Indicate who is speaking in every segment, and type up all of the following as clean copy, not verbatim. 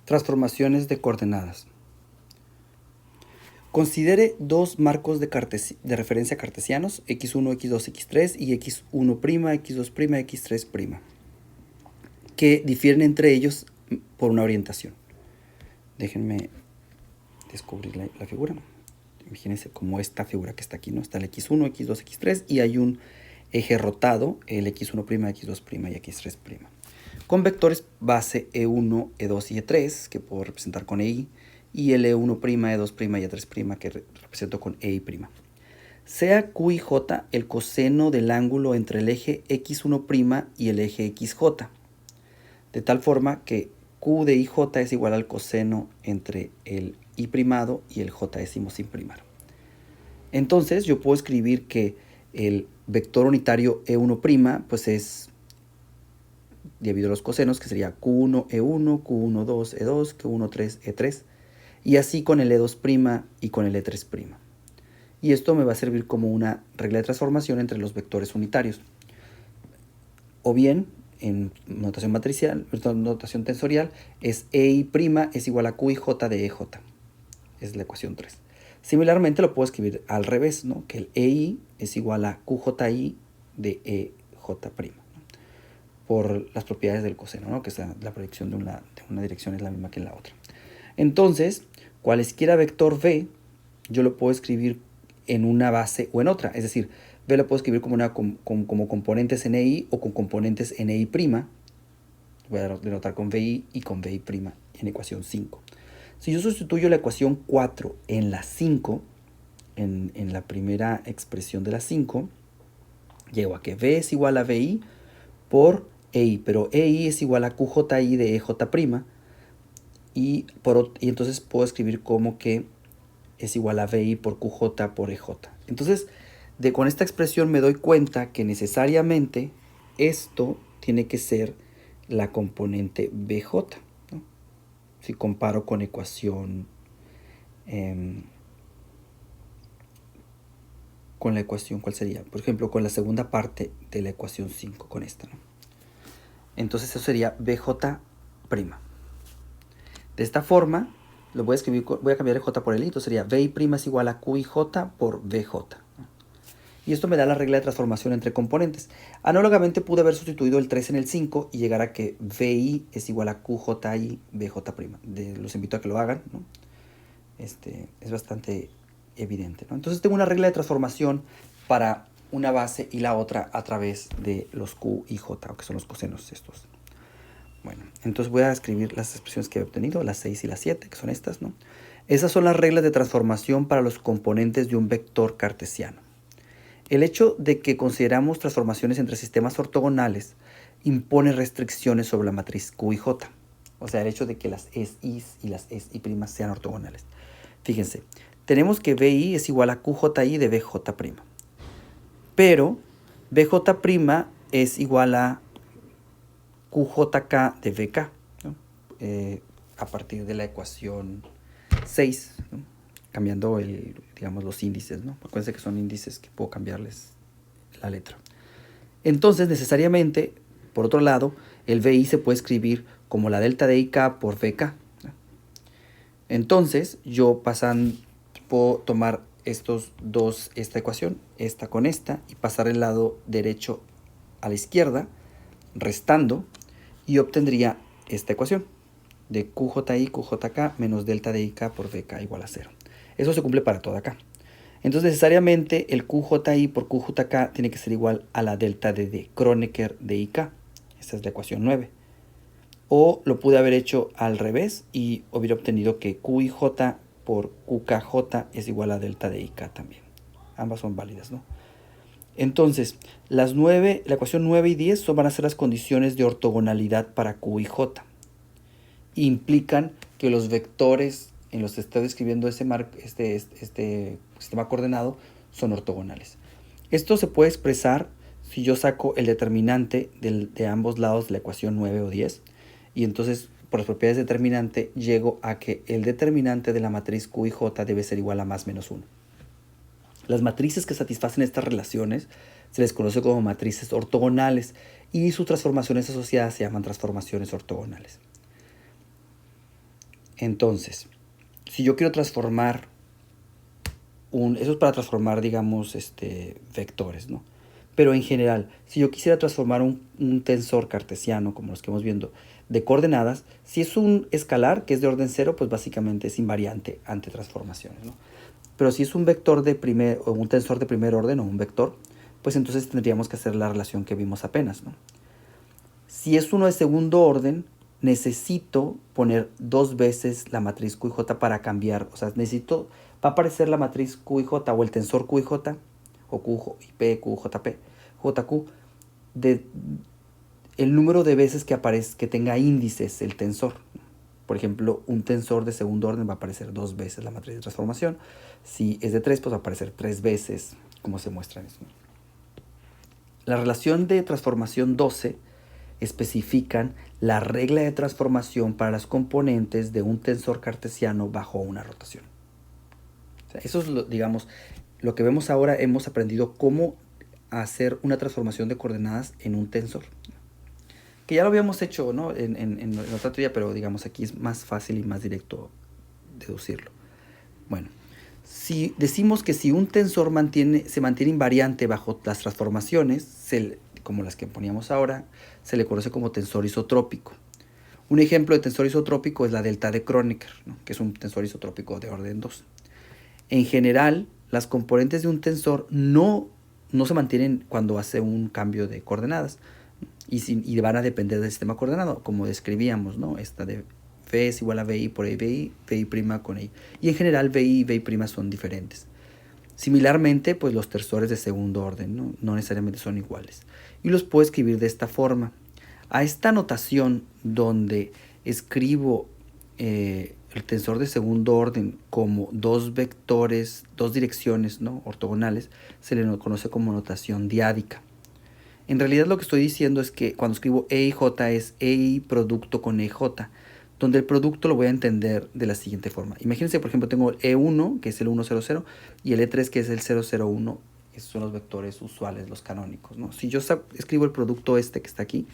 Speaker 1: Transformaciones de coordenadas. Considere dos marcos de referencia cartesianos, x1, x2, x3 y x1', x2', x3', que difieren entre ellos por una orientación. Déjenme descubrir la figura. Imagínense como esta figura que está aquí, ¿no? Está el x1, x2, x3 y hay un eje rotado, el x1', x2' y x3', con vectores base e1, e2 y e3, que puedo representar con ei, y el e1', e2' y e3' que represento con ei'. Sea q y j el coseno del ángulo entre el eje x1' y el eje xj, de tal forma que q de ij es igual al coseno entre el i' y el j sin primar. Entonces yo puedo escribir que el vector unitario e1' pues es dividido los cosenos, que sería q1 e1, q1 2 e2, q1 3 e3, y así con el e2' y con el e3'. Y esto me va a servir como una regla de transformación entre los vectores unitarios. O bien, en notación matricial, notación tensorial, es ei' es igual a q y j de ej. Es la ecuación 3. Similarmente lo puedo escribir al revés, ¿no? Que el ei es igual a qji de ej', por las propiedades del coseno, ¿no? Que es la proyección de una dirección es la misma que en la otra. Entonces, cualesquiera vector v, yo lo puedo escribir en una base o en otra. Es decir, v lo puedo escribir como componentes en ei o con componentes en ei'. Voy a denotar con vi y con vi' en ecuación 5. Si yo sustituyo la ecuación 4 en la 5, en la primera expresión de la 5, llego a que v es igual a vi por ei, pero ei es igual a qji de ej', y entonces puedo escribir como que es igual a vi por qj por ej. Entonces, con esta expresión me doy cuenta que necesariamente esto tiene que ser la componente bj, ¿no? Si comparo con ecuación, con la ecuación, ¿cuál sería? Por ejemplo, con la segunda parte de la ecuación 5, con esta, ¿no? Entonces eso sería bj'. De esta forma, lo voy a escribir, voy a cambiar el j por el i, entonces sería vi' es igual a qij por bj. Y esto me da la regla de transformación entre componentes. Análogamente pude haber sustituido el 3 en el 5 y llegar a que vi es igual a qji bj'. Los invito a que lo hagan, ¿no? Es bastante evidente, ¿no? Entonces tengo una regla de transformación para una base y la otra a través de los q y j, que son los cosenos estos. Bueno, entonces voy a escribir las expresiones que he obtenido, las 6 y las 7, que son estas, ¿no? Esas son las reglas de transformación para los componentes de un vector cartesiano. El hecho de que consideramos transformaciones entre sistemas ortogonales impone restricciones sobre la matriz q y j. O sea, el hecho de que las SI y las SI' sean ortogonales. Fíjense, tenemos que BI es igual a QJI de BJ'. Pero BJ' es igual a QJK de BK, ¿no? A partir de la ecuación 6, ¿no? Cambiando los índices, ¿no? Acuérdense que son índices que puedo cambiarles la letra. Entonces, necesariamente, por otro lado, el VI se puede escribir como la delta de IK por VK. Entonces, yo puedo tomar estos dos, esta ecuación, esta con esta, y pasar el lado derecho a la izquierda, restando, y obtendría esta ecuación de QJI, QJK menos delta de IK por VK igual a 0. Eso se cumple para toda acá. Entonces, necesariamente, el QJI por QJK tiene que ser igual a la delta de Kronecker de IK. Esta es la ecuación 9. O lo pude haber hecho al revés y hubiera obtenido que QIJ por QKJ es igual a delta de IK también. Ambas son válidas, ¿no? Entonces, la ecuación 9 y 10 van a ser las condiciones de ortogonalidad para Q y J. Implican que los vectores en los que estoy escribiendo este sistema coordenado son ortogonales. Esto se puede expresar si yo saco el determinante de ambos lados de la ecuación 9 o 10. Y entonces, por las propiedades de determinante, llego a que el determinante de la matriz Q y J debe ser igual a más menos 1. Las matrices que satisfacen estas relaciones se les conoce como matrices ortogonales y sus transformaciones asociadas se llaman transformaciones ortogonales. Entonces, si yo quiero transformar eso es para transformar, digamos, vectores, ¿no? Pero en general, si yo quisiera transformar un tensor cartesiano, como los que hemos viendo, de coordenadas, si es un escalar que es de orden cero, pues básicamente es invariante ante transformaciones, ¿no? Pero si es un vector o un tensor de primer orden o un vector, pues entonces tendríamos que hacer la relación que vimos apenas, ¿no? Si es uno de segundo orden, necesito poner dos veces la matriz Q y J para cambiar. O sea, va a aparecer la matriz Q y J o el tensor Q y J, o Q y P, Q, JP, JQ, de el número de veces que tenga índices el tensor. Por ejemplo, un tensor de segundo orden va a aparecer dos veces la matriz de transformación. Si es de 3, pues va a aparecer 3 veces, como se muestra en eso. La relación de transformación 12 especifican la regla de transformación para las componentes de un tensor cartesiano bajo una rotación. O sea, eso es, digamos, lo que vemos ahora. Hemos aprendido cómo hacer una transformación de coordenadas en un tensor. Que ya lo habíamos hecho, ¿no? en otra teoría, pero digamos aquí es más fácil y más directo deducirlo. Bueno, si decimos que si un tensor se mantiene invariante bajo las transformaciones, como las que poníamos ahora, se le conoce como tensor isotrópico. Un ejemplo de tensor isotrópico es la delta de Kronecker, ¿no? Que es un tensor isotrópico de orden 2. En general, las componentes de un tensor no se mantienen cuando hace un cambio de coordenadas y van a depender del sistema coordenado, como describíamos, ¿no? Esta de V es igual a VI por VI, VI' con I. Y en general VI y VI' son diferentes. Similarmente, pues los tensores de segundo orden, ¿no? No necesariamente son iguales. Y los puedo escribir de esta forma. A esta notación donde escribo el tensor de segundo orden como dos vectores, dos direcciones, ¿no? Ortogonales, se le conoce como notación diádica. En realidad lo que estoy diciendo es que cuando escribo E y J es EI producto con EJ, donde el producto lo voy a entender de la siguiente forma. Imagínense, por ejemplo, tengo el E1, que es el 1, 0, 0, y el E3, que es el 0, 0, 1. Esos son los vectores usuales, los canónicos, ¿no? Si yo escribo el producto que está aquí,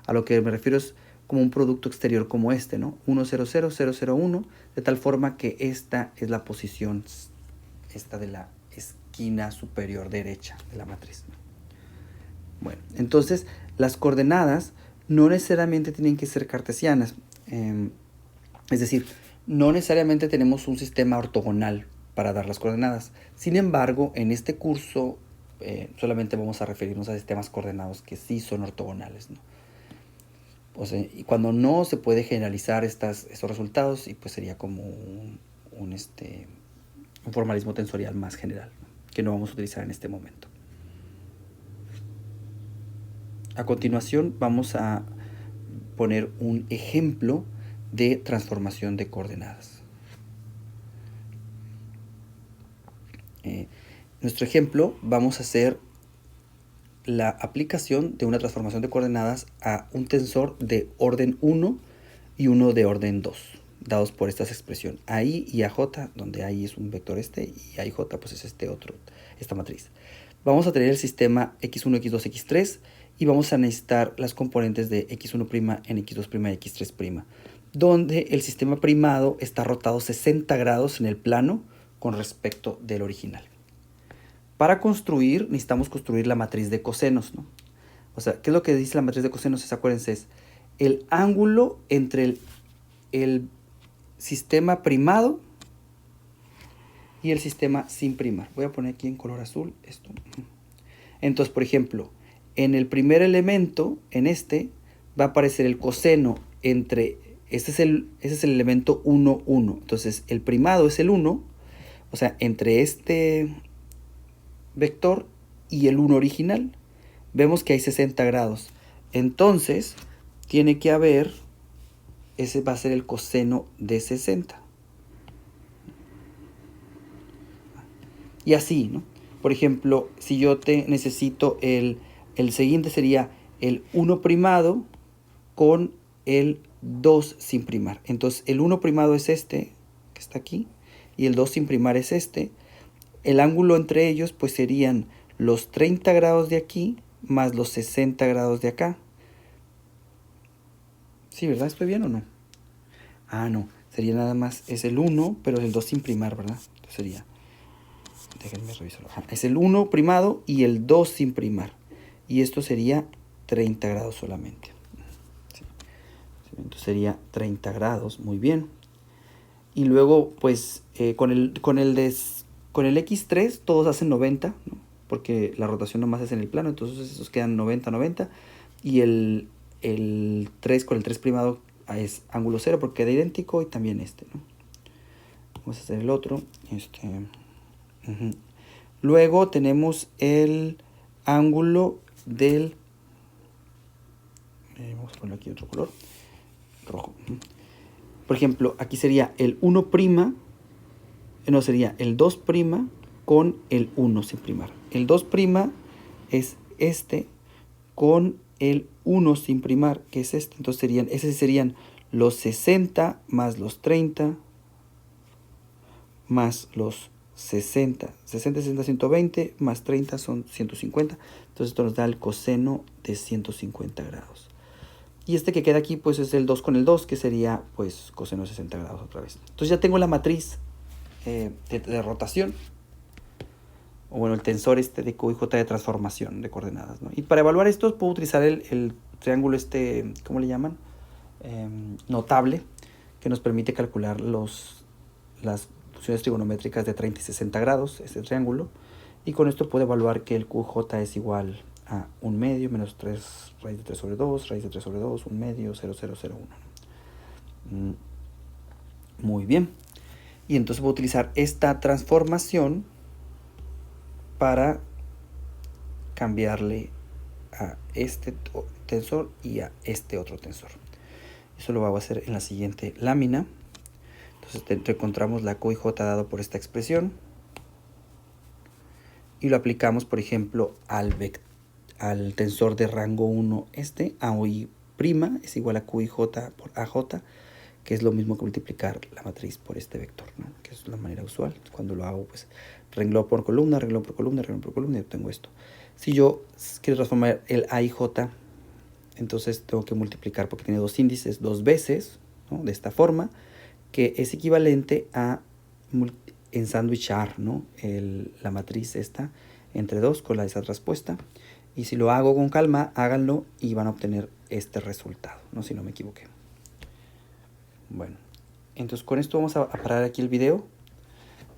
Speaker 1: a lo que me refiero es como un producto exterior como este, ¿no? 1, 0, 0, 0, 0, 1, de tal forma que esta es la posición, esta de la esquina superior derecha de la matriz, ¿no? Bueno, entonces las coordenadas no necesariamente tienen que ser cartesianas. Es decir, no necesariamente tenemos un sistema ortogonal para dar las coordenadas. Sin embargo, en este curso solamente vamos a referirnos a sistemas coordenados que sí son ortogonales, ¿no? O sea, y cuando no se puede generalizar estos resultados, y pues sería como un formalismo tensorial más general, ¿no? Que no vamos a utilizar en este momento. A continuación vamos a poner un ejemplo de transformación de coordenadas. Nuestro ejemplo, vamos a hacer la aplicación de una transformación de coordenadas a un tensor de orden 1 y uno de orden 2, dados por estas expresiones AI y AJ, donde AI es un vector y AIJ pues es esta matriz. Vamos a tener el sistema x1, x2, x3 y vamos a necesitar las componentes de x1' en x2' y x3', donde el sistema primado está rotado 60 grados en el plano con respecto del original. Para construir, necesitamos construir la matriz de cosenos, ¿no? O sea, ¿qué es lo que dice la matriz de cosenos? Acuérdense, es el ángulo entre el sistema primado y el sistema sin primar. Voy a poner aquí en color azul esto. Entonces, por ejemplo, en el primer elemento, va a aparecer el coseno entre, ese es el elemento 1, 1. Entonces, el primado es el 1, o sea, entre este vector y el 1 original, vemos que hay 60 grados. Entonces, tiene que haber, ese va a ser el coseno de 60. Y así, ¿no? Por ejemplo, si yo necesito el siguiente sería el 1 primado con el 2 sin primar. Entonces, el 1 primado es que está aquí, y el 2 sin primar es El ángulo entre ellos, pues serían los 30 grados de aquí más los 60 grados de acá. Sí, ¿verdad? ¿Estoy bien o no? Ah, no. sería nada más, es el 1, pero el 2 sin primar, ¿verdad? Entonces sería, déjenme revisarlo. Ajá, es el 1 primado y el 2 sin primar. Y esto sería 30 grados solamente. Sí. Entonces sería 30 grados, muy bien. Y luego, pues, con el X3 todos hacen 90, ¿no? Porque la rotación nomás es en el plano, entonces esos quedan 90, 90. Y el 3 con el 3 primado es ángulo 0 porque queda idéntico, y también este, ¿no? Vamos a hacer el otro. Luego tenemos el ángulo del... vamos a poner aquí otro color. Rojo. Por ejemplo, aquí sería el 1', no, sería el 2' con el 1 sin primar. El 2' es este con el 1 sin primar, que es este. Entonces esos serían los 60 más los 30 más los 60. 60, 60, 120 más 30 son 150. Entonces esto nos da el coseno de 150 grados. Y este que queda aquí, pues es el 2 con el 2, que sería pues coseno de 60 grados otra vez. Entonces ya tengo la matriz de rotación, o bueno, el tensor de Q y J de transformación de coordenadas, ¿no? Y para evaluar esto puedo utilizar el triángulo ¿cómo le llaman? Notable, que nos permite calcular las funciones trigonométricas de 30 y 60 grados, este triángulo. Y con esto puedo evaluar que el QJ es igual a 1 medio menos 3 raíz de 3 sobre 2, raíz de 3 sobre 2, 1 medio, 0,001. Muy bien. Y entonces voy a utilizar esta transformación para cambiarle a este tensor y a este otro tensor. Eso lo voy a hacer en la siguiente lámina. Entonces encontramos la Q y J dado por esta expresión y lo aplicamos, por ejemplo, al tensor de rango 1 AOI' es igual a Q y J por AJ, que es lo mismo que multiplicar la matriz por este vector, ¿no? Que es la manera usual. Cuando lo hago, pues renglón por columna, renglón por columna, renglón por columna, y obtengo esto. Si yo quiero transformar el A y J, entonces tengo que multiplicar, porque tiene dos índices, dos veces, ¿no? De esta forma, que es equivalente a ensandwichar, ¿no? La matriz esta entre 2 con la esa traspuesta. Y si lo hago con calma, háganlo y van a obtener este resultado, ¿no? Si no me equivoqué. Bueno, entonces con esto vamos a parar aquí el video.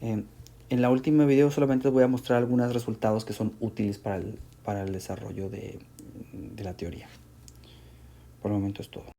Speaker 1: En la última video solamente les voy a mostrar algunos resultados que son útiles para el desarrollo de la teoría. Por el momento es todo.